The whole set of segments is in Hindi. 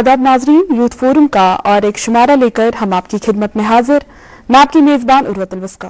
आदाब नाजरीन, यूथ फोरम का और एक शुमारा लेकर हम आपकी खिदमत में हाजिर। मैं आपकी मेजबान उर्वतुल वस्का।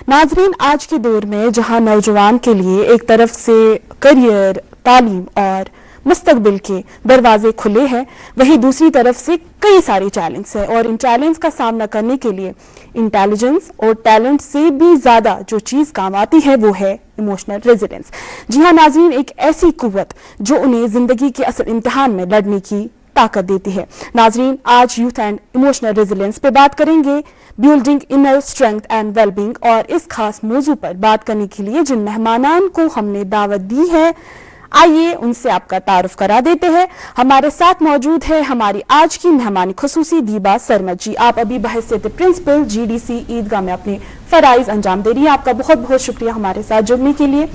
नाजरीन, आज के दौर में जहां नौजवान के लिए एक तरफ से करियर, तालीम और मुस्तकबिल के दरवाजे खुले हैं, वहीं दूसरी तरफ से कई सारे चैलेंज हैं और इन चैलेंज का सामना करने के लिए इंटेलिजेंस और टैलेंट से भी ज्यादा जो चीज काम आती है वो है इमोशनल रेजिलेंस। जी हाँ नाज़रीन, एक ऐसी कुव्वत जो उन्हें जिंदगी के असल इम्तिहान में लड़ने की ताकत देती है। नाज़रीन, आज यूथ एंड इमोशनल रेजिलेंस पे बात करेंगे, building inner strength and wellbeing, और इस खास मौजू पर बात करने के लिए जिन मेहमानान को हमने दावत दी है, आइए उनसे आपका तारुफ करा देते हैं। हमारे साथ मौजूद है हमारी आज की मेहमान खुसूसी दीबा सरमद जी। आप अभी बहैसियत प्रिंसिपल GDC ईदगाह में अपने फराइज अंजाम दे रही हैं। आपका बहुत बहुत शुक्रिया हमारे साथ जुड़ने के लिए।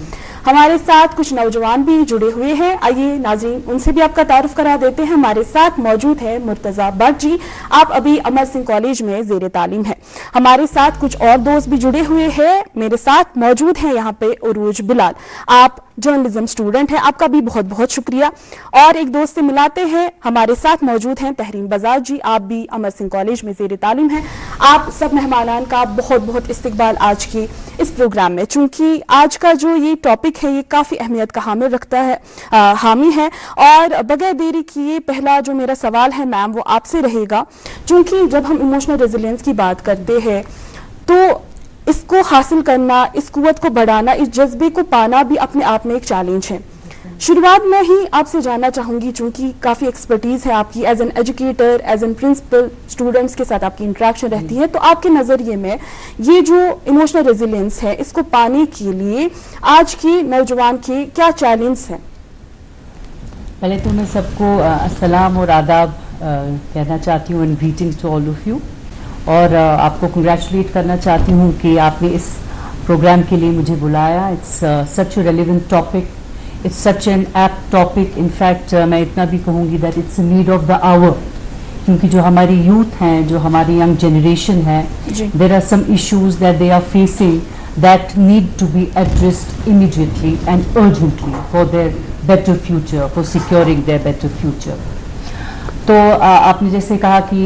हमारे साथ कुछ नौजवान भी जुड़े हुए हैं, आइए नाज़रीन उनसे भी आपका तारुफ करा देते हैं। हमारे साथ मौजूद है मुर्तजा भट्ट जी, आप अभी अमर सिंह कॉलेज में ज़ेर तालीम है। हमारे साथ कुछ और दोस्त भी जुड़े हुए हैं, मेरे साथ मौजूद हैं यहाँ पे उरूज बिलाल, आप जर्नलिज्म स्टूडेंट हैं, आपका भी बहुत बहुत शुक्रिया। और एक दोस्त से मिलाते हैं, हमारे साथ मौजूद हैं तहरीन बजाज जी, आप भी अमर सिंह कॉलेज में ज़ेर तालीम हैं। आप सब मेहमानान का बहुत बहुत इस्तकबाल आज के इस प्रोग्राम में। चूंकि आज का जो ये टॉपिक है ये काफ़ी अहमियत का हामिल रखता है, हामी है, और बगैर देरी किए पहला जो मेरा सवाल है मैम वो आपसे रहेगा। चूंकि जब हम इमोशनल रेजिलियंस की बात करते हैं तो इसको हासिल करना, इस कुव्वत को बढ़ाना, इस जज्बे को पाना भी अपने आप में एक चैलेंज है। शुरुआत में ही आपसे जानना चाहूंगी, चूंकि काफ़ी एक्सपर्टीज़ है आपकी as an educator, as an principal, students के साथ आपकी इंटरेक्शन रहती है, तो आपके नज़रिए में ये जो इमोशनल रेजिलियंस है इसको पाने के लिए आज के नौजवान के क्या चैलेंज हैं? पहले तो मैं सबको अस्सलाम और आदाब कहना चाहती हूँ and greetings to all of you, और आपको कंग्रेचुलेट करना चाहती हूँ कि आपने इस प्रोग्राम के लिए मुझे बुलाया। It's such a relevant topic, it's such an apt topic. In fact मैं इतना भी कहूँगी that it's need of the hour, क्योंकि जो हमारी यूथ हैं, जो हमारी यंग जनरेशन है, there are some issues that they are facing that need to be addressed immediately and urgently for their better future, for securing their better future. तो आपने जैसे कहा कि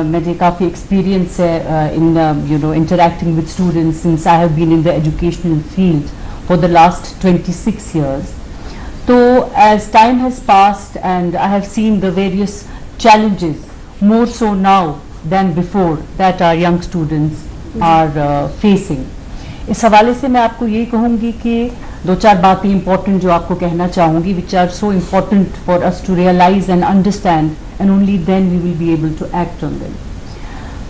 मुझे काफ़ी एक्सपीरियंस है इन interacting with students since I have been in the educational field for the last 26 years. So as time has passed and I have seen the various challenges, more so now than before, that our young students are facing. इस हवाले से मैं आपको ये कहूँगी कि दो चार बातें इंपॉर्टेंट जो आपको कहना चाहूँगी, which are so important for us to realize and understand, and only then we will be able to act on them.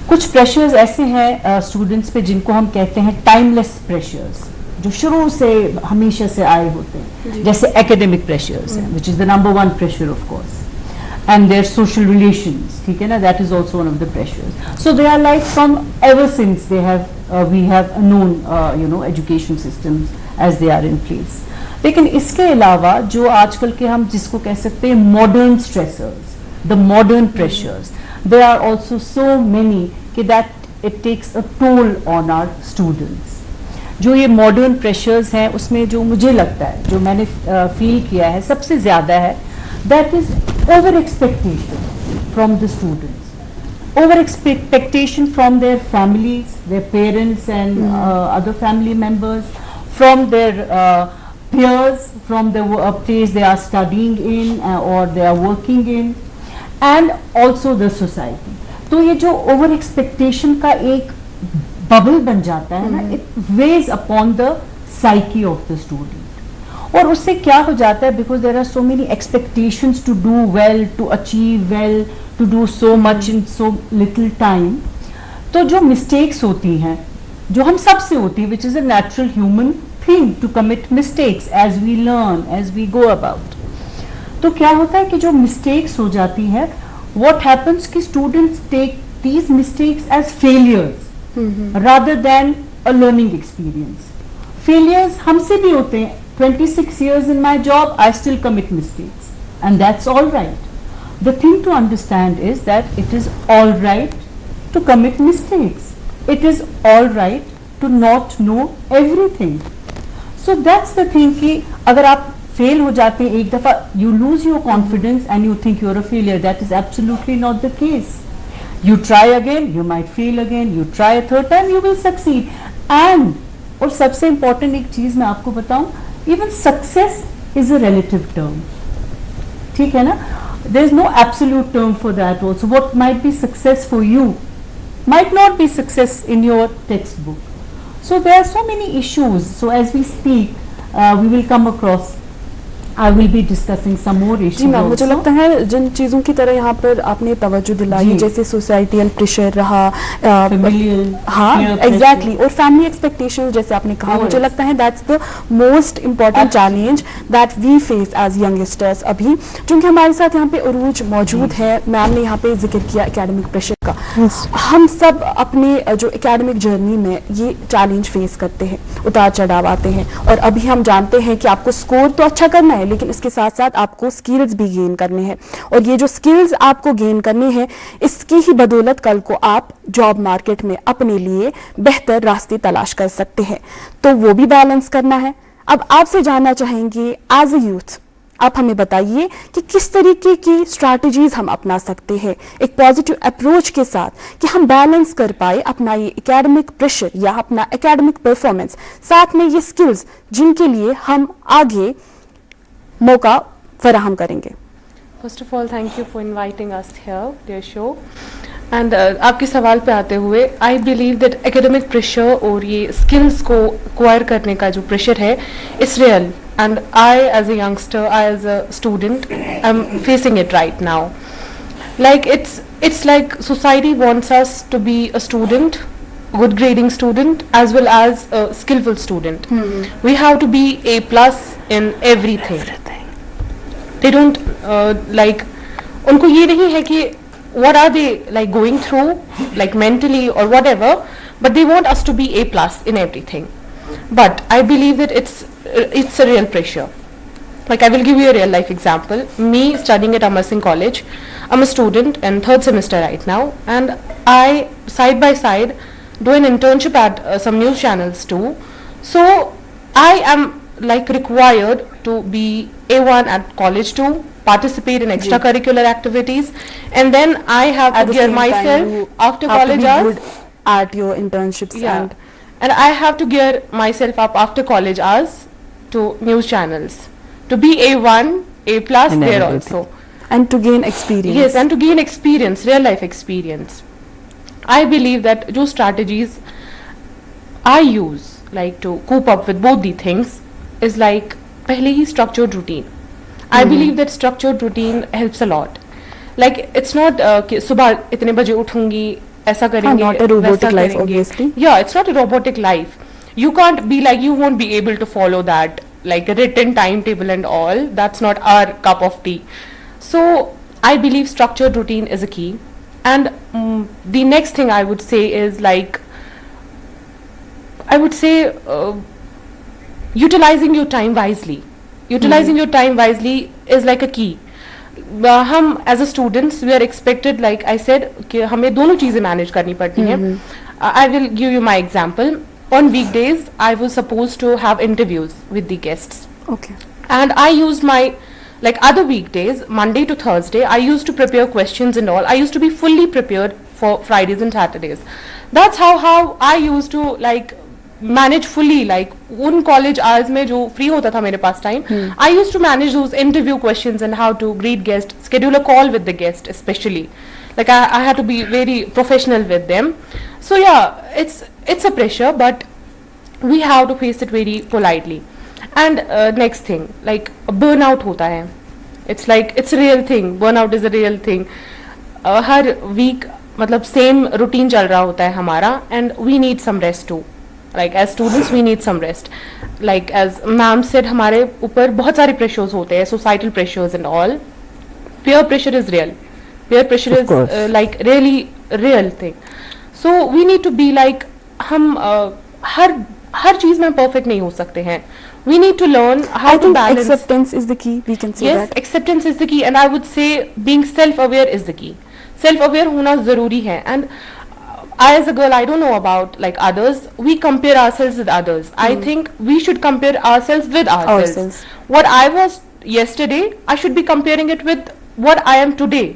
कुछ प्रेशर्स ऐसे हैं स्टूडेंट्स पे जिनको हम कहते हैं टाइमलेस प्रेशर्स, जो शुरू से हमेशा से आए होते हैं, जैसे एकेडमिक प्रेशर्स हैं, which is the number one pressure of course, and their social relations, ठीक है ना, that is also one of the pressures. So they are like from ever since they have we have known education systems as they are in place. लेकिन इसके अलावा जो आजकल के हम जिसको कह सकते हैं modern stressers, the modern pressures, they are also so many कि that it takes a toll on our students. जो ये मॉडर्न प्रेशर्स हैं उसमें जो मुझे लगता है, जो मैंने फील किया है सबसे ज़्यादा है, that is over expectation from the students, over expectation from their families, their parents and other family members, from their peers, from the place they are studying in or they are working in, and also the society. तो ये जो ओवर एक्सपेक्टेशन का एक बबल बन जाता है ना, it weighs upon the psyche of the student, और उससे क्या हो जाता है, because there are so many expectations to do well, to achieve well, to do so much in so little time, तो जो मिस्टेक्स होती हैं, जो हम सब से होती है, which is a natural human thing to commit mistakes as we learn, as we go about, तो क्या होता है कि जो मिस्टेक्स हो जाती हैं, व्हाट हैपन्स कि students take these mistakes as failures rather than a learning experience. Failures हमसे भी होते हैं. 26 years in my job, I still commit mistakes, and that's all right. The thing to understand is that it is all right to commit mistakes. It is all right to not know everything. So that's the thing कि अगर आप फेल हो जाते हैं एक दफा, you lose your confidence and you think you're a failure. That is absolutely not the case. You try again, you might fail again, you try a third time, you will succeed. And और सबसे important एक चीज मैं आपको बताऊं, even success is a relative term. ठीक है ना? There is no absolute term for that also. What might be success for you might not be success in your textbook. So there are so many issues. So as we speak, we will come across. I will be discussing some more issues. Ji ma'am, मुझे also. लगता है जिन चीज़ों की तरह यहाँ पर आपने तवज्जो दिलाई, जी। जैसे सोसाइटल प्रेशर रहा, Familial, हाँ peer pressure. एग्जैक्टली, और फैमिली एक्सपेक्टेशंस जैसे आपने कहा, Yes. मुझे लगता है that's the most important challenge that we face as youngsters अभी. क्योंकि हमारे साथ यहाँ पे उरूज मौजूद है, मैम ने यहाँ पे जिक्र किया एकेडमिक प्रेशर का. हम सब अपने जो एकेडमिक जर्नी में ये चैलेंज फेस करते हैं, उतार चढ़ाव आते हैं, और अभी हम जानते हैं कि आपको स्कोर तो अच्छा करना है, लेकिन इसके साथ साथ आपको स्किल्स भी गेन करने हैं, और ये जो स्किल्स आपको गेन करने हैं, इसकी ही बदौलत कल को आप जॉब मार्केट में अपने लिए बेहतर रास्ते तलाश कर सकते हैं. तो वो भी बैलेंस करना है. अब आपसे जानना चाहेंगे एज अ यूथ, आप हमें बताइए कि किस तरीके की स्ट्रैटेजीज हम अपना सकते हैं एक पॉजिटिव अप्रोच के साथ, कि हम बैलेंस कर पाए अपना ये एकेडमिक प्रेशर या अपना एकेडमिक परफॉर्मेंस, साथ में ये स्किल्स जिनके लिए हम आगे मौका फराहम करेंगे. First of all thank you for inviting us here their show. And आपके सवाल पे आते हुए, I believe that academic pressure और ये स्किल्स को एक्वायर करने का जो प्रेशर है, it's real. And I as a youngster, I as a student, I am facing it right now. Like it's like society wants us to be a student, good grading student, as well as a skillful student. We have to be A plus in everything. They don't like, उनको ये नहीं है कि what are they like going through, like mentally or whatever, but they want us to be A plus in everything. But I believe that it's a real pressure. Like, I will give you a real life example. Me studying at Amar Singh College, I'm a student in 3rd semester right now, and I side by side do an internship at some news channels too. So I am like required to be A1 at college too, participate in extracurricular activities, and then I have At to the gear same time, myself you after have to college be hours. good at your internships. Yeah. And I have to gear myself up after college hours to news channels to be A1, A plus And there everything. also. and to gain experience. Yes, and to gain experience, real life experience. I believe that जो strategies I use like to cope up with both the things is like पहले ही structured routine. I believe that structured routine helps a lot. Like it's not कि सुबह इतने बजे उठूंगी, ऐसा करेंगे, not a robotic वैसा life, करेंगे. obviously. Yeah, it's not a robotic life. You can't be like, you won't be able to follow that like a written timetable and all. That's not our cup of tea. So I believe structured routine is a key. And the next thing I would say is like, I would say utilizing your time wisely. Utilizing your time wisely is like a key. हम as a students we are expected, like I said, कि हमें दोनों चीज़ें मैनेज करनी पड़ती हैं. I will give you my example. On weekdays I was suppose to have interviews with the guests, Okay. and I used my, like other weekdays, Monday to Thursday, I used to prepare questions and all. I used to be fully prepared for Fridays and Saturdays. That's how I used to like manage fully, like उन college hours में जो free होता था मेरे पास time, I used to manage those interview questions and how to greet guests, schedule a call with the guest especially. Like I had to be very professional with them. So yeah, it's a pressure, but we have to face it very politely. And next thing, like burnout होता है. It's like it's a real thing. Burnout is a real thing. Her week मतलब same routine चल रहा होता है हमारा, and we need some rest too. Like as students we need some rest. Like as ma'am said, हमारे ऊपर बहुत सारे pressures होते हैं, societal pressures and all. Peer pressure is real. Peer pressure Of is course. like really real thing. So we need to be like, हम हर चीज में perfect नहीं हो सकते हैं. We need to learn how I to think balance. acceptance is the key. We can say Yes, that. acceptance is the key, and I would say being self-aware is the key. Self-aware होना जरूरी है. And I as a girl, I don't know about like others. We compare ourselves with others. I think we should compare ourselves with ourselves. What I was yesterday, I should be comparing it with what I am today.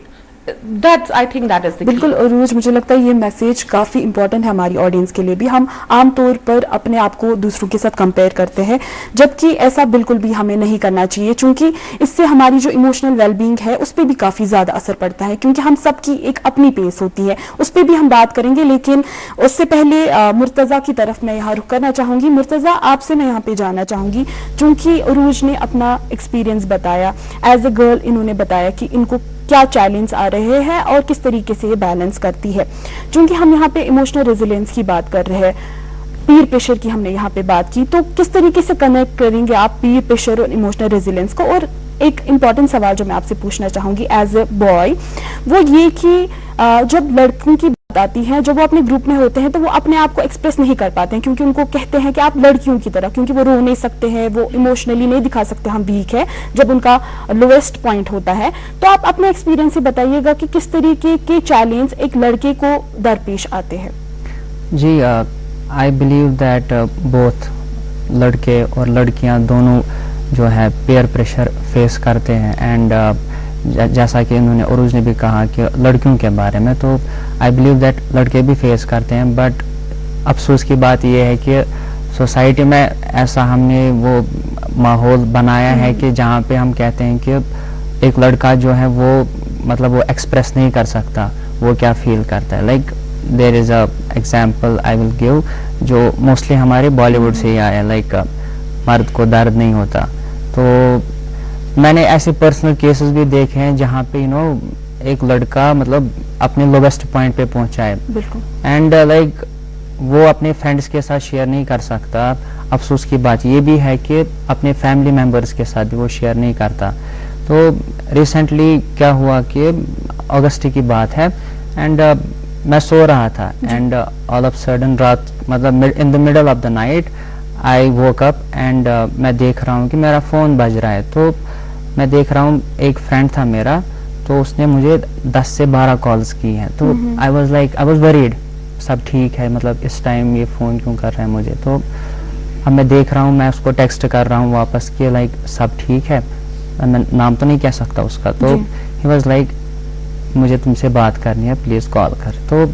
That's, I think that is the बिल्कुल key. अरूज, मुझे लगता है ये मैसेज काफ़ी इंपॉर्टेंट है हमारी ऑडियंस के लिए भी। हम आमतौर पर अपने आप को दूसरों के साथ कंपेयर करते हैं, जबकि ऐसा बिल्कुल भी हमें नहीं करना चाहिए, क्योंकि इससे हमारी जो इमोशनल वेलबींग है उस पर भी काफ़ी ज़्यादा असर पड़ता है, क्योंकि हम सबकी एक अपनी पेस होती है, उस पर भी हम बात करेंगे। लेकिन उससे पहले मुर्तज़ा की तरफ मैं यहाँ रुक करना चाहूँगी। मुर्तज़ा, आपसे मैं यहाँ पे जानना चाहूँगी, चूँकि अरूज ने अपना एक्सपीरियंस बताया, एज अ गर्ल इन्होंने बताया कि इनको क्या चैलेंज आ रहे हैं और किस तरीके से ये बैलेंस करती है। क्योंकि हम यहाँ पे इमोशनल रेजिलियंस की बात कर रहे हैं, पीर प्रेशर की हमने यहाँ पे बात की, तो किस तरीके से कनेक्ट करेंगे आप पीर प्रेशर और इमोशनल रेजिलियंस को? और एक इम्पॉर्टेंट सवाल जो मैं आपसे पूछना चाहूँगी एज ए बॉय, वो ये कि जब लड़कों की बात आती है, जब वो अपने ग्रुप में होते हैं तो वो अपने आप को एक्सप्रेस नहीं कर पाते हैं, क्योंकि उनको कहते हैं कि आप लड़कियों की तरह, क्योंकि वो रो नहीं सकते हैं, वो इमोशनली नहीं दिखा सकते हम वीक है, जब उनका लोएस्ट पॉइंट होता है। तो आप अपने एक्सपीरियंस से बताइएगा कि किस तरीके के चैलेंज एक लड़के को दरपेश आते हैं। जी, आई बिलीव दैट बोथ लड़के और लड़कियां दोनों जो है पेयर प्रेशर फेस करते हैं। एंड जैसा कि इन्होंने अरूज ने भी कहा कि लड़कियों के बारे में, तो आई बिलीव दैट लड़के भी फेस करते हैं। बट अफसोस की बात यह है कि सोसाइटी में ऐसा हमने वो माहौल बनाया है कि जहाँ पे हम कहते हैं कि एक लड़का जो है वो मतलब वो एक्सप्रेस नहीं कर सकता वो क्या फील करता है। Like there is a example I will give, जो मोस्टली हमारे बॉलीवुड से ही आया, लाइक मर्द को दर्द नहीं होता। तो मैंने ऐसे पर्सनल केसेस भी देखे हैं जहाँ पे एक लड़का मतलब अपने लोवेस्ट पॉइंट पे पहुंचा है, एंड लाइक वो अपने फ्रेंड्स के साथ शेयर नहीं कर सकता। अफसोस की बात ये भी है कि अपने फैमिली मेम्बर्स के साथ भी वो शेयर नहीं करता। तो रिसेंटली क्या हुआ कि अगस्त की बात है, एंड मैं सो रहा था, एंड ऑल ऑफ सडन रात मतलब in the middle of the night I woke up, and मैं देख रहा हूँ कि मेरा फ़ोन बज रहा है। तो मैं देख रहा हूँ एक फ्रेंड था मेरा, तो उसने मुझे 10 से 12 कॉल्स की हैं। तो आई वाज वरीड, सब ठीक है, मतलब इस टाइम ये फ़ोन क्यों कर रहे हैं मुझे। तो अब मैं देख रहा हूँ, मैं उसको टेक्स्ट कर रहा हूँ वापस कि लाइक सब ठीक है, मैं नाम तो नहीं कह सकता उसका। तो ही वाज लाइक मुझे तुमसे बात करनी है, प्लीज़ कॉल कर। तो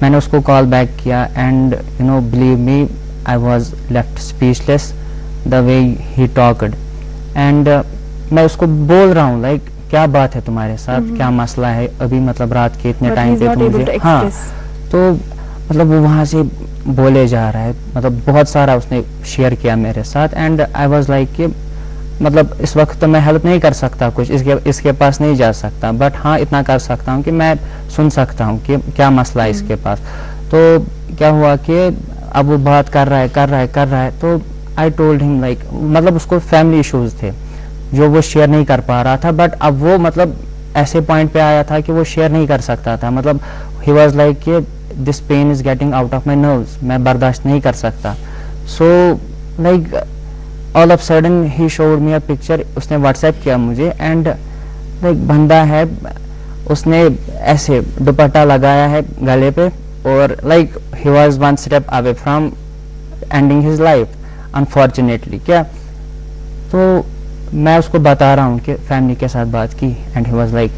मैंने उसको कॉल बैक किया, and believe me I was left speechless the way he talked. And मैं उसको बोल रहा हूँ लाइक क्या बात है तुम्हारे साथ, क्या मसला है अभी, मतलब रात के इतने टाइम पे तुम मुझे, हाँ। तो मतलब वो वहाँ से बोले जा रहा है, मतलब बहुत सारा उसने शेयर किया मेरे साथ। एंड आई वाज लाइक कि मतलब इस वक्त तो मैं हेल्प नहीं कर सकता कुछ, इसके पास नहीं जा सकता, बट हाँ इतना कर सकता हूँ कि मैं सुन सकता हूँ कि क्या मसला है इसके पास। तो क्या हुआ कि अब वो बात कर रहा है। तो आई टोल्ड हिम लाइक मतलब उसको फैमिली इश्यूज थे जो वो शेयर नहीं कर पा रहा था, बट अब वो मतलब ऐसे पॉइंट पे आया था कि वो शेयर नहीं कर सकता था। मतलब ही वाज लाइक कि this pain is getting out of my nerves, मैं बर्दाश्त नहीं कर सकता। So like all of sudden he showed me a picture, उसने व्हाट्सएप किया मुझे, एंड लाइक बंदा है उसने ऐसे दुपट्टा लगाया है गले पे, और like he was one step away from ending his life unfortunately. क्या तो मैं उसको बता रहा हूँ कि फैमिली के साथ बात की, and he was like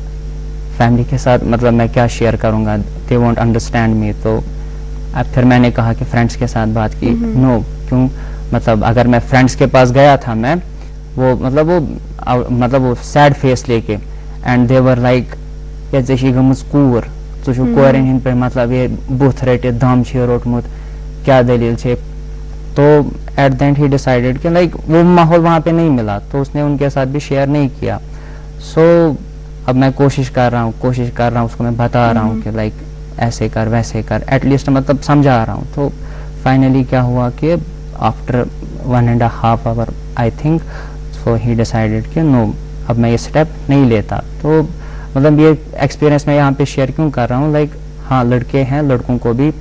family के साथ मतलब मैं क्या शेयर करूँगा, दे वोंट अंडरस्टैंड मी। तो अब फिर मैंने कहा कि फ्रेंड्स के साथ बात की। नो, क्यों, मतलब अगर मैं फ्रेंड्स के पास गया था, मैं वो सैड फेस लेके, एंड दे वर लाइक कूर कोरन हिंद पे मतलब ये बुथ रटे दम छे रोटमुत क्या दलील छे। तो at the and he decided कि लाइक वो माहौल वहाँ पे नहीं मिला, तो उसने उनके साथ भी शेयर नहीं किया। सो अब मैं कोशिश कर रहा हूँ उसको मैं बता रहा हूँ कि लाइक ऐसे कर वैसे कर, एटलीस्ट मतलब समझा रहा हूँ। तो फाइनली क्या हुआ कि after 1.5 hour I think, so he decided कि नो अब मैं ये स्टेप नहीं लेता। तो मतलब ये एक्सपीरियंस मैं यहाँ पे शेयर क्यों कर रहा हूँ, लाइक हाँ लड़के हैं, लड़कों को भी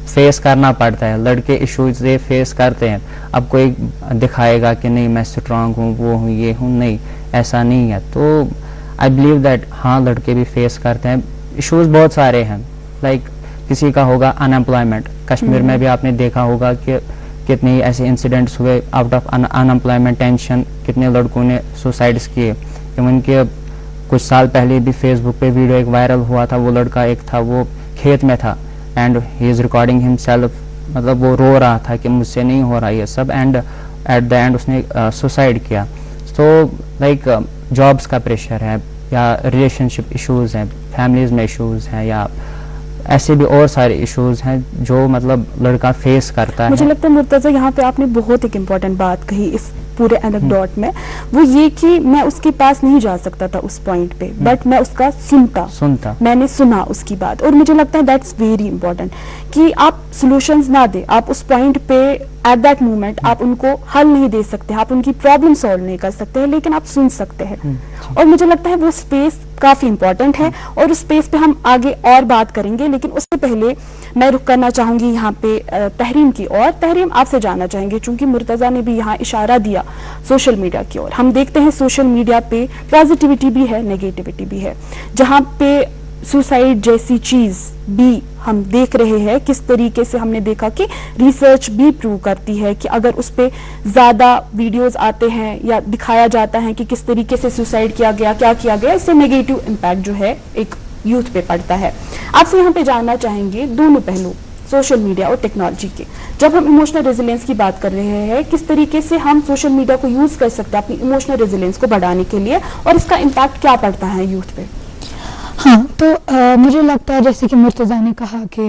फेस करना पड़ता है, लड़के इश्यूज ये फेस करते हैं। अब कोई दिखाएगा कि नहीं मैं स्ट्रांग हूँ, वो हूँ, ये हूँ, नहीं, ऐसा नहीं है। तो आई बिलीव दैट हाँ लड़के भी फेस करते हैं, इश्यूज बहुत सारे हैं, लाइक किसी का होगा अनएम्प्लॉयमेंट। कश्मीर में भी आपने देखा होगा कि कितने ऐसे इंसिडेंट्स हुए आउट ऑफ अनएम्प्लॉयमेंट टेंशन, कितने लड़कों ने सुसाइड्स किए। इवन के कुछ साल पहले भी फेसबुक पे वीडियो एक वायरल हुआ था, वो लड़का एक था, वो खेत में था and he is recording himself, मतलब वो रो रहा था कि मुझसे नहीं हो रहा ये सब, एंड एट द एंड उसने सुसाइड किया। तो लाइक जॉब्स का प्रेशर है या रिलेशनशिप इश्यूज़ हैं, फैमिलीज़ में इश्यूज़ हैं, या ऐसे भी और सारे इश्यूज हैं जो मतलब लड़का फेस करता है। मुझे लगता है मुर्तज़ा यहाँ पे आपने बहुत एक इम्पॉर्टेंट बात कही इस पूरे एनेक्डोट में, वो ये कि मैं उसके पास नहीं जा सकता था उस पॉइंट पे, बट मैं उसका सुनता, मैंने सुना उसकी बात। और मुझे लगता है दैट्स वेरी इंपॉर्टेंट कि आप सॉल्यूशंस ना दे, आप उस पॉइंट पे एट दैट मोमेंट आप उनको हल नहीं दे सकते, आप उनकी प्रॉब्लम सॉल्व नहीं कर सकते हैं, लेकिन आप सुन सकते हैं। और मुझे लगता है वो स्पेस काफी इंपॉर्टेंट है और उस स्पेस पे हम आगे और बात करेंगे, लेकिन उससे पहले मैं रुक करना चाहूंगी यहाँ पे तहरीम की और तहरीम आपसे जानना चाहेंगे, चूंकि मुर्तज़ा ने भी यहाँ इशारा दिया सोशल मीडिया की ओर। हम देखते हैं सोशल मीडिया पे पॉजिटिविटी भी है, नेगेटिविटी भी है, जहाँ पे सुसाइड जैसी चीज भी हम देख रहे हैं। किस तरीके से हमने देखा कि रिसर्च भी प्रूव करती है कि अगर उस पे ज्यादा वीडियोस आते हैं या दिखाया जाता है कि किस तरीके से सुसाइड किया गया, क्या किया गया, इससे नेगेटिव इम्पैक्ट जो है एक यूथ पे पड़ता है। आपसे यहाँ पे जानना चाहेंगे दोनों पहलू सोशल मीडिया और टेक्नोलॉजी के। जब हम इमोशनल रेजिलियंस की बात कर रहे हैं, किस तरीके से हम सोशल मीडिया को यूज कर सकते हैं अपनी इमोशनल रेजिलियंस को बढ़ाने के लिए और इसका इम्पैक्ट क्या पड़ता है यूथ पे? हाँ, तो मुझे लगता है जैसे कि मुर्तज़ा ने कहा कि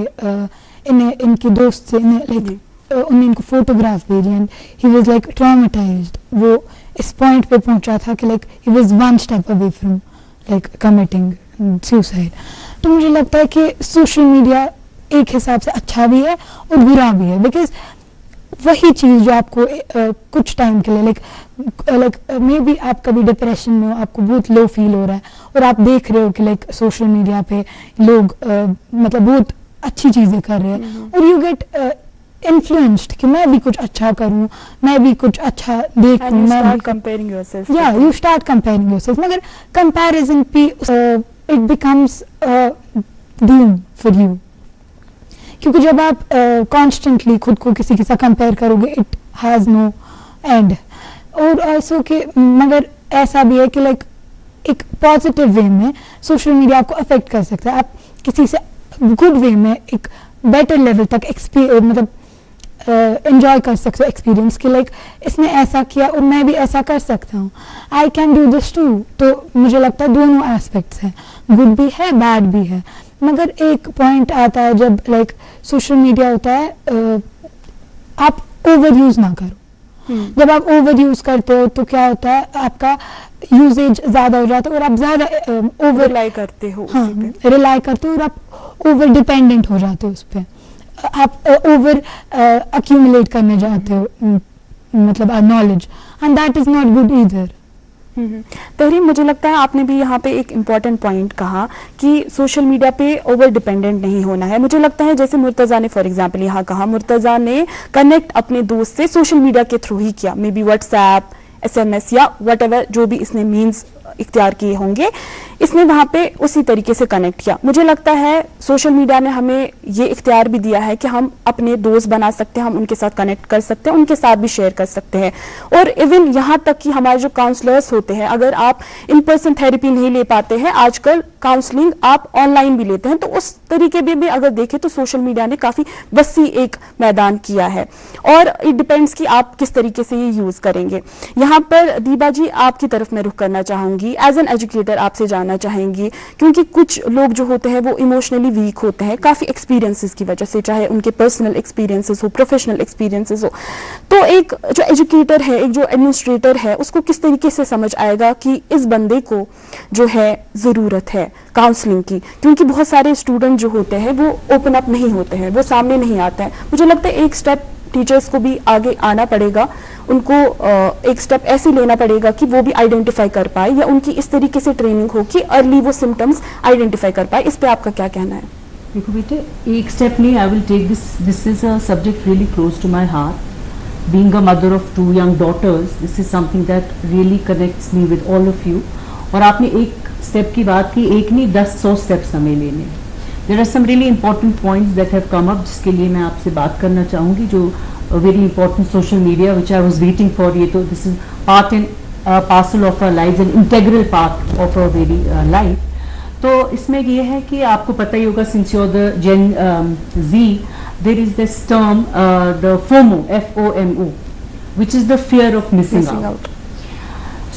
इनकी दोस्त से उन्होंने इनको फोटोग्राफ भेजी and he was like traumatised. वो इस पॉइंट पे पहुंचा था कि like he was one step away from like committing suicide. तो मुझे लगता है कि सोशल मीडिया एक हिसाब से अच्छा भी है और बुरा भी है, बिकॉज वही चीज़ जो आपको कुछ टाइम के लिए लाइक मे बी आप कभी डिप्रेशन में हो, आपको बहुत लो फील हो रहा है और आप देख रहे हो कि लाइक सोशल मीडिया पे लोग मतलब बहुत अच्छी चीज़ें कर रहे हैं और यू गेट इन्फ्लुएंस्ड कि मैं भी कुछ अच्छा करूं, मैं भी कुछ अच्छा देखूं, मैं भी कंपेयरिंग योरसेल्फ। या यू स्टार्ट कंपेयरिंग योरसेल्फ, मगर कंपैरिजन पे it becomes Doom for you, क्योंकि जब आप कॉन्स्टेंटली खुद को किसी के साथ कंपेयर करोगे इट हैज़ नो एंड। और ऐसा कि मगर ऐसा भी है कि लाइक एक पॉजिटिव वे में सोशल मीडिया आपको अफेक्ट कर सकता है। आप किसी से गुड वे में एक बेटर लेवल तक मतलब एंजॉय कर सकते हो एक्सपीरियंस कि लाइक इसने ऐसा किया और मैं भी ऐसा कर सकता हूँ, I can do this too. तो मुझे लगता है दोनों एस्पेक्ट्स हैं, गुड भी है बैड भी है। मगर एक पॉइंट आता है जब लाइक सोशल मीडिया होता है आप ओवर यूज ना करो। जब आप ओवर यूज करते हो तो क्या होता है, आपका यूजेज ज्यादा हो जाता है और आप ज्यादा ओवर रिलाई करते हो, हाँ रिलाई करते हो और आप ओवर डिपेंडेंट हो जाते हो उस पर, आप ओवर अक्यूमुलेट करने जाते हो मतलब knowledge, and that is not good either. Tahreem, मुझे लगता है आपने भी यहाँ पे एक इम्पॉर्टेंट पॉइंट कहा कि सोशल मीडिया पे ओवर डिपेंडेंट नहीं होना है। मुझे लगता है जैसे मुर्तज़ा ने फॉर एग्जांपल यहाँ कहा, मुर्तज़ा ने कनेक्ट अपने दोस्त से सोशल मीडिया के थ्रू ही किया, मे बी व्हाट्सएप, SMS या व्हाटएवर जो भी इसने मीन्स इख्तियार किए होंगे, इसने वहाँ पे उसी तरीके से कनेक्ट किया। मुझे लगता है सोशल मीडिया ने हमें ये इख्तियार भी दिया है कि हम अपने दोस्त बना सकते हैं, हम उनके साथ कनेक्ट कर सकते हैं, उनके साथ भी शेयर कर सकते हैं। और इवन यहाँ तक कि हमारे जो काउंसलर्स होते हैं, अगर आप इन पर्सन थेरेपी नहीं ले पाते हैं, आजकल काउंसलिंग आप ऑनलाइन भी लेते हैं, तो उस तरीके भी अगर देखें तो सोशल मीडिया ने काफ़ी वसी एक मैदान किया है और इट डिपेंड्स कि आप किस तरीके से ये यूज़ करेंगे। यहाँ पर दीबा जी आपकी तरफ मैं रुख करना चाहूँगी, एज एन एजुकेटर आपसे जानना चाहेंगी, क्योंकि कुछ लोग जो होते हैं वो इमोशनली वीक होते हैं काफ़ी एक्सपीरियंसेस की वजह से, चाहे उनके पर्सनल एक्सपीरियंसेस हो, प्रोफेशनल एक्सपीरियंसेस हो। तो एक जो एजुकेटर है, एक जो एडमिनिस्ट्रेटर है, उसको किस तरीके से समझ आएगा कि इस बंदे को जो है ज़रूरत है काउंसलिंग की, क्योंकि बहुत सारे स्टूडेंट जो होते हैं वो ओपन अप नहीं होते हैं, वो सामने नहीं आते हैं। मुझे लगता है एक स्टेप टीचर्स को भी आगे आना पड़ेगा, उनको एक स्टेप ऐसे लेना पड़ेगा कि वो भी आइडेंटिफाई कर पाए, या उनकी इस तरीके से ट्रेनिंग हो कि अर्ली वो सिम्टम्स आइडेंटिफाई कर पाए। इस पे आपका क्या कहना है? देखो बेटे, एक स्टेप नहीं, I will take this is a subject really close to my heart. Being a mother of 2 young daughters, this is something that really connects me with all of you. और आपने एक स्टेप की बात की, एक नहीं 10-100 स्टेप्स हमें लेने। There are some really important points that have come up जिसके लिए मैं आपसे बात करना चाहूँगी, जो very important social media which I was waiting for. ये तो this is part and parcel of our life and integral part of our very life. तो इसमें ये है कि आपको पता ही होगा, since you are the gen Z, there is this term the FOMO, FOMO, which is the fear of missing out.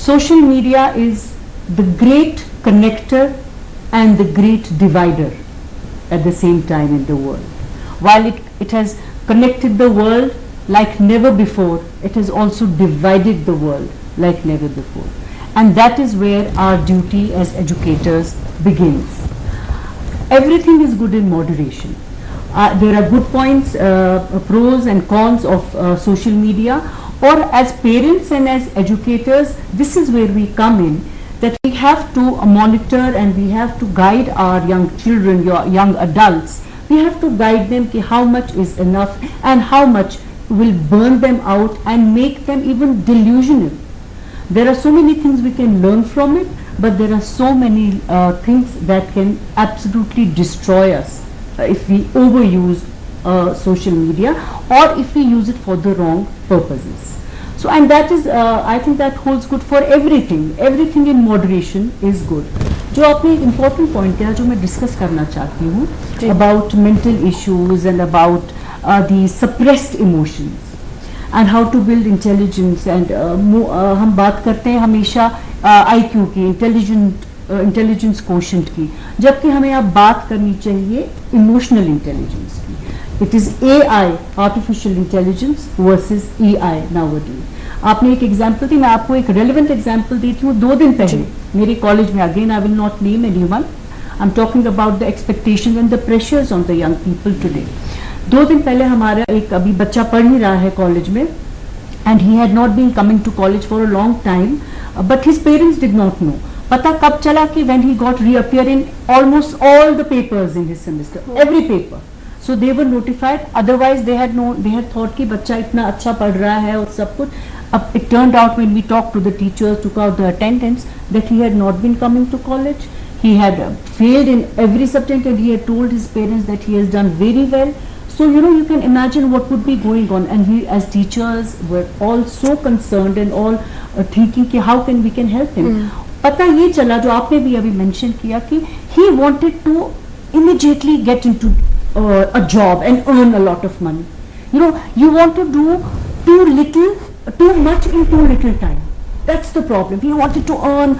Social media is the great connector and the great divider at the same time in the world. While it has connected the world like never before, it has also divided the world like never before. And that is where our duty as educators begins. Everything is good in moderation. There are good points, pros and cons of social media, or as parents and as educators, this is where we come in, that we have to monitor and we have to guide our young children, young adults. We have to guide them ki how much is enough and how much will burn them out and make them even delusional. There are so many things we can learn from it, but there are so many things that can absolutely destroy us if we overuse social media, or if we use it for the wrong purposes. So, and that is, I think that holds good for everything. Everything in moderation is good. जो आपने एक important point किया, जो मैं discuss करना चाहती हूँ, about mental issues and about the suppressed emotions and how to build intelligence and हम बात करते हैं हमेशा IQ की, intelligence quotient की, जबकि हमें अब बात करनी चाहिए emotional intelligence की. It is AI, artificial intelligence versus EI nowadays. आपने एक एग्जाम्पल दी, मैं आपको एक रेलिवेंट एग्जाम्पल देती हूँ. 2 दिन पहले मेरे कॉलेज में, again I will not name anyone, I am talking about the expectations and the pressures on the young people today. 2 दिन पहले हमारा एक अभी बच्चा पढ़ ही रहा है कॉलेज में, and he had not been coming to college for a long time, but his parents did not know. पता कब चला कि when he got reappear in almost all the papers in his semester, every paper. So they were notified. Otherwise they had thought कि बच्चा इतना अच्छा पढ़ रहा है और सब कुछ. अब it turned out when we talked to the teachers, took out the attendance, that he had not been coming to college. He had failed in every subject, and he had told his parents that he has done very well. So you know, you can imagine what would be going on, and we as teachers were all so concerned and all thinking कि how can we can help him. पता ये चला, जो आपने भी अभी मेंशन किया, कि he wanted to immediately get into a job and earn a lot of money. You know, you want to do too much in too little time. That's the problem. He wanted to earn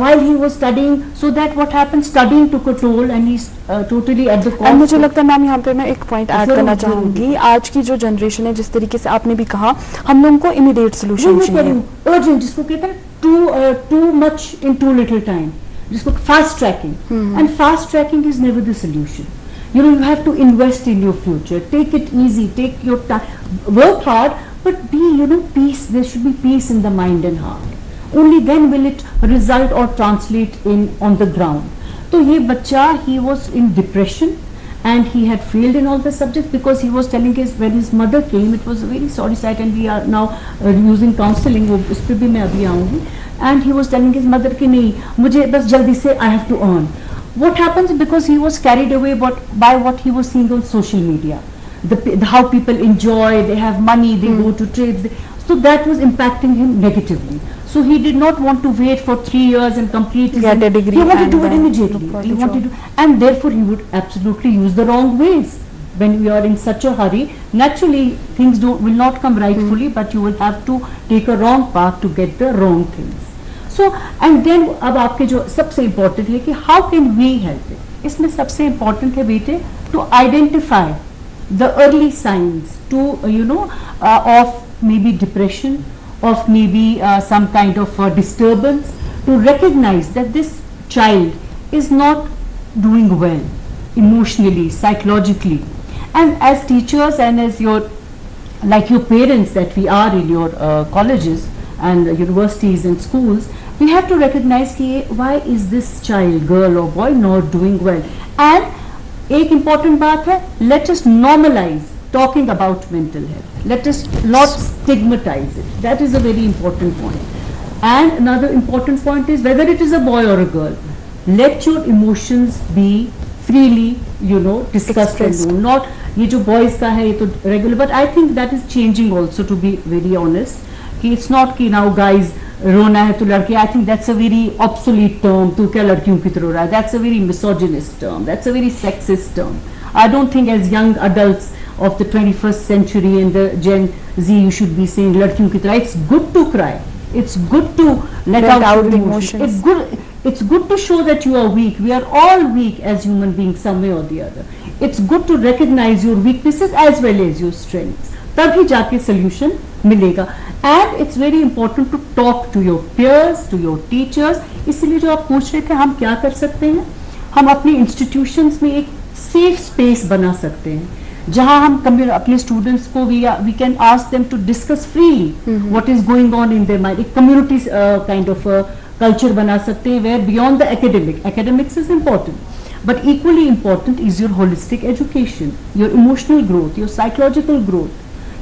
while he was studying, so that what happened, studying took a toll and he's totally at the cost. और मुझे लगता है मैम, यहाँ पे मैं एक पॉइंट ऐड करना चाहूंगी. आज की जो जनरेशन है, जिस तरीके से आपने भी कहा, हम लोगों को इमीडिएट सोल्यूशन चाहिए, अर्जेंट, जिसको कहते हैं too much in too little time, जिसको fast tracking. And fast tracking is never the solution. You know, you have to invest in your future. Take it easy. Take your time. Work hard, but be, you know, peace. There should be peace in the mind and heart. Only then will it result or translate in on the ground. So ये बच्चा, he was in depression, and he had failed in all the subjects because he was telling his, when his mother came, it was a very sorry sight, and we are now using counseling, वो उस पर भी मैं अभी आऊँगी. And he was telling his mother कि नहीं, मुझे बस जल्दी से I have to earn. What happens, because he was carried away by what he was seeing on social media, how people enjoy, they have money, they go to trades, so that was impacting him negatively. So he did not want to wait for 3 years and complete his, get a degree. He wanted to do it and immediately. look for He the wanted job. to, and therefore he would absolutely use the wrong ways. When we are in such a hurry, naturally things will not come rightfully, but you will have to take a wrong path to get the wrong things. So, and then अब आपके जो सबसे important है कि how can we help it? इसमें सबसे important है बेटे, to identify the early signs to of maybe depression, of maybe some kind of disturbance, to recognize that this child is not doing well emotionally, psychologically. And as teachers and as your parents that we are in your colleges and universities and schools, we have to recognize कि why is this child, girl or boy, not doing well. And एक important बात है, let us normalize talking about mental health. Let us not stigmatize it. That is a very important point. And another important point is, whether it is a boy or a girl, let your emotions be freely, you know, discussed and Expressed. known. Not ये जो boys का है ये तो regular, but I think that is changing also, to be very honest. कि it's not कि now guys रोना है तो लड़के, I think that's a very obsolete term. तू क्या लड़कियों की तरह रो रहा है? That's a very misogynist term. That's a very sexist term. I don't think as young adults of the 21st century and the Gen Z you should be saying लड़कियों की तरह. It's good to cry. It's good to let Let out your the emotions. emotions. It's good to show that you are weak. We are all weak as human beings some way or the other. It's good to recognize your weaknesses as well as your strengths. तभी जाके solution मिलेगा. And it's very important to talk to your peers, to your teachers. इसलिए जो आप पूछ रहे थे हम क्या कर सकते हैं, हम अपने institutions में एक safe space बना सकते हैं जहां हम अपने स्टूडेंट्स को we can ask them to discuss freely what is going on in their mind. एक community kind of culture बना सकते हैं where beyond the academics is important, but equally important is your holistic education, your emotional growth, your psychological growth,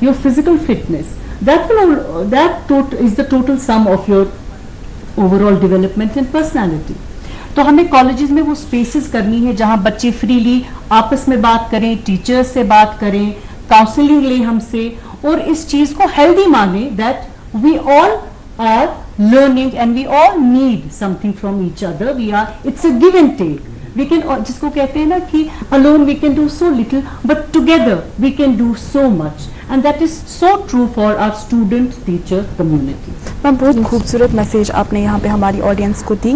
your physical fitness. That is the total sum of your overall development and personality. तो हमें कॉलेजेस में वो स्पेसेस करनी है जहां बच्चे फ्रीली आपस में बात करें, टीचर्स से बात करें, काउंसलिंग लें हमसे, और इस चीज को हेल्दी माने that we all are learning and we all need something from each other. It's a give and take. We can, जिसको कहते हैं ना कि alone we can do so little but together we can do so much, and that is so true for our student teacher community. Ma'am बहुत खूबसूरत मैसेज आपने यहाँ पे हमारी ऑडियंस को दी.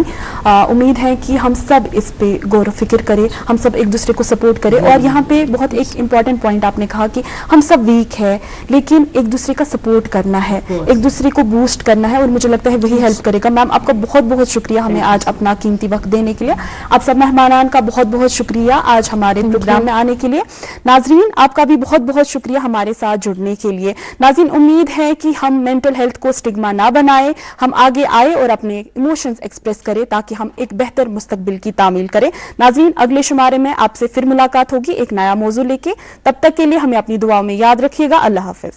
उम्मीद है कि हम सब इस पे गौर फिक्र करें, हम सब एक दूसरे को सपोर्ट करें. और यहाँ पे बहुत एक इम्पॉर्टेंट पॉइंट आपने कहा कि हम सब वीक है लेकिन एक दूसरे का सपोर्ट करना है, एक दूसरे को बूस्ट करना है, और मुझे लगता है वही हेल्प करेगा. मैम आपका बहुत बहुत शुक्रिया हमें आज अपना कीमती वक्त देने के लिए. आप सब मेहमानान का बहुत बहुत शुक्रिया आज हमारे प्रोग्राम में आने के लिए. नाजरीन आपका भी बहुत बहुत शुक्रिया हमारे साथ जुड़ने के लिए. नाजरीन उम्मीद है कि हम मेंटल हेल्थ को स्टिग्मा ना बनाए, हम आगे आए और अपने इमोशंस एक्सप्रेस करें ताकि हम एक बेहतर मुस्तकबिल की तामील करें. नाजरीन अगले शुमारे में आपसे फिर मुलाकात होगी एक नया मौजू लेके. तब तक के लिए हमें अपनी दुआओं में याद रखिएगा. अल्लाह हाफिज.